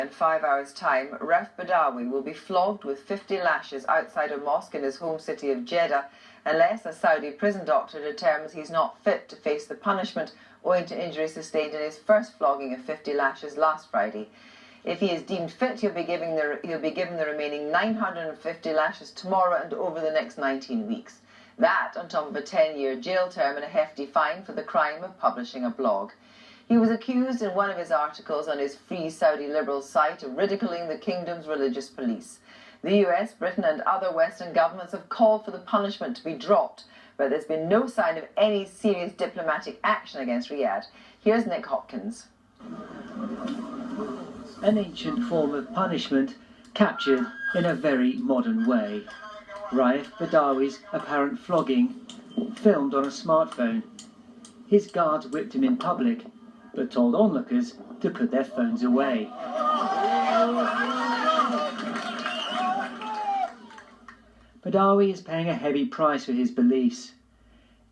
In 5 hours' time, Raif Badawi will be flogged with 50 lashes outside a mosque in his home city of Jeddah unless a Saudi prison doctor determines he's not fit to face the punishment owing to injuries sustained in his first flogging of 50 lashes last Friday. If he is deemed fit, he'll be given the remaining 950 lashes tomorrow and over the next 19 weeks. That on top of a 10-year jail term and a hefty fine for the crime of publishing a blog. He was accused in one of his articles on his Free Saudi Liberals site of ridiculing the kingdom's religious police. The US, Britain and other Western governments have called for the punishment to be dropped, but there's been no sign of any serious diplomatic action against Riyadh. Here's Nick Hopkins. An ancient form of punishment captured in a very modern way. Raif Badawi's apparent flogging, filmed on a smartphone. His guards whipped him in public, but told onlookers to put their phones away. Badawi is paying a heavy price for his beliefs.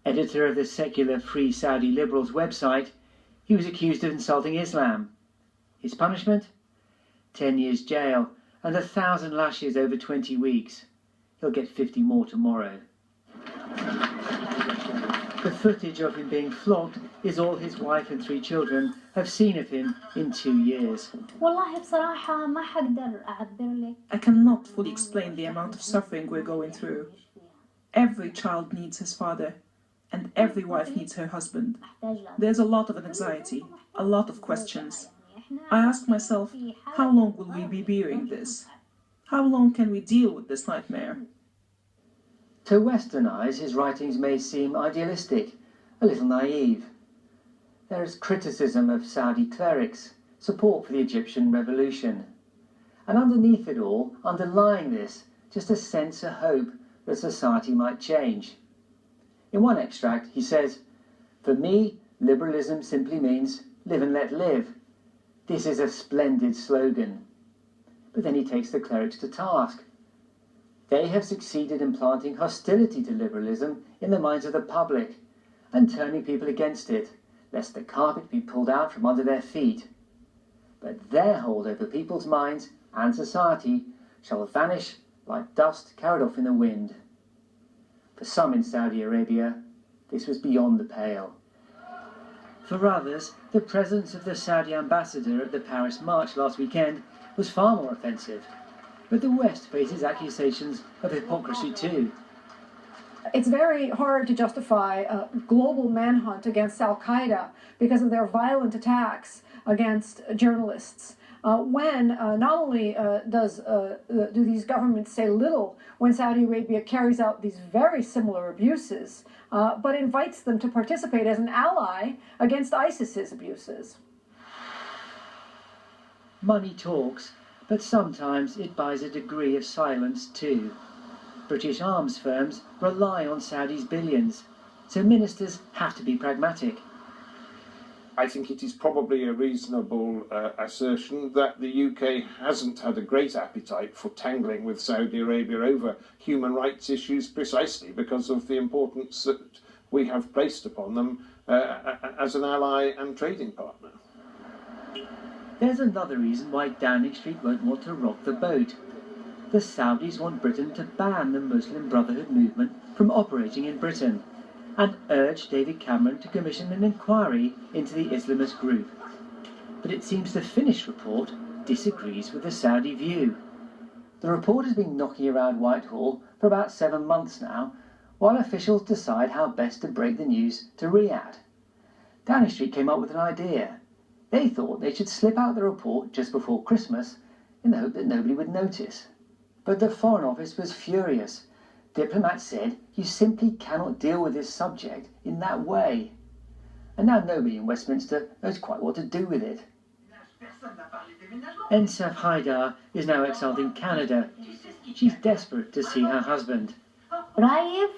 Editor of the secular Free Saudi Liberals website, he was accused of insulting Islam. His punishment? 10 years jail and 1,000 lashes over 20 weeks. He'll get 50 more tomorrow. The footage of him being flogged is all his wife and 3 children have seen of him in 2 years. I cannot fully explain the amount of suffering we're going through. Every child needs his father, and every wife needs her husband. There's a lot of anxiety, a lot of questions. I ask myself, how long will we be bearing this? How long can we deal with this nightmare? To Western eyes, his writings may seem idealistic, a little naive. There is criticism of Saudi clerics, support for the Egyptian revolution. And underneath it all, underlying this, just a sense of hope that society might change. In one extract, he says, "For me, liberalism simply means live and let live. This is a splendid slogan." But then he takes the clerics to task. They have succeeded in planting hostility to liberalism in the minds of the public and turning people against it, lest the carpet be pulled out from under their feet. But their hold over people's minds and society shall vanish like dust carried off in the wind. For some in Saudi Arabia, this was beyond the pale. For others, the presence of the Saudi ambassador at the Paris March last weekend was far more offensive. But the West faces accusations of hypocrisy too. It's very hard to justify a global manhunt against Al-Qaeda because of their violent attacks against journalists. When not only do these governments say little when Saudi Arabia carries out these very similar abuses, but invites them to participate as an ally against ISIS's abuses. Money talks, but sometimes it buys a degree of silence too. British arms firms rely on Saudi's billions, so ministers have to be pragmatic. I think it is probably a reasonable assertion that the UK hasn't had a great appetite for tangling with Saudi Arabia over human rights issues precisely because of the importance that we have placed upon them as an ally and trading partner. There's another reason why Downing Street won't want to rock the boat. The Saudis want Britain to ban the Muslim Brotherhood movement from operating in Britain and urge David Cameron to commission an inquiry into the Islamist group. But it seems the Finnish report disagrees with the Saudi view. The report has been knocking around Whitehall for about 7 months now, while officials decide how best to break the news to Riyadh. Downing Street came up with an idea. They thought they should slip out the report just before Christmas in the hope that nobody would notice. But the Foreign Office was furious. Diplomats said you simply cannot deal with this subject in that way. And now nobody in Westminster knows quite what to do with it. Ensaf Haidar is now exiled in Canada. She's desperate to see her husband. Raif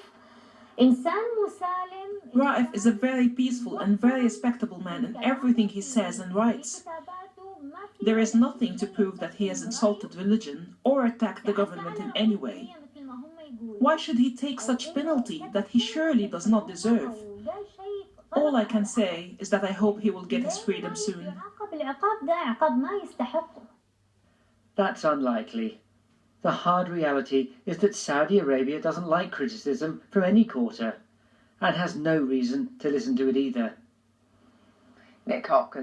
is a very peaceful and very respectable man in everything he says and writes. There is nothing to prove that he has insulted religion or attacked the government in any way. Why should he take such penalty that he surely does not deserve? All I can say is that I hope he will get his freedom soon. That's unlikely. The hard reality is that Saudi Arabia doesn't like criticism from any quarter, and has no reason to listen to it either. Nick Hopkins.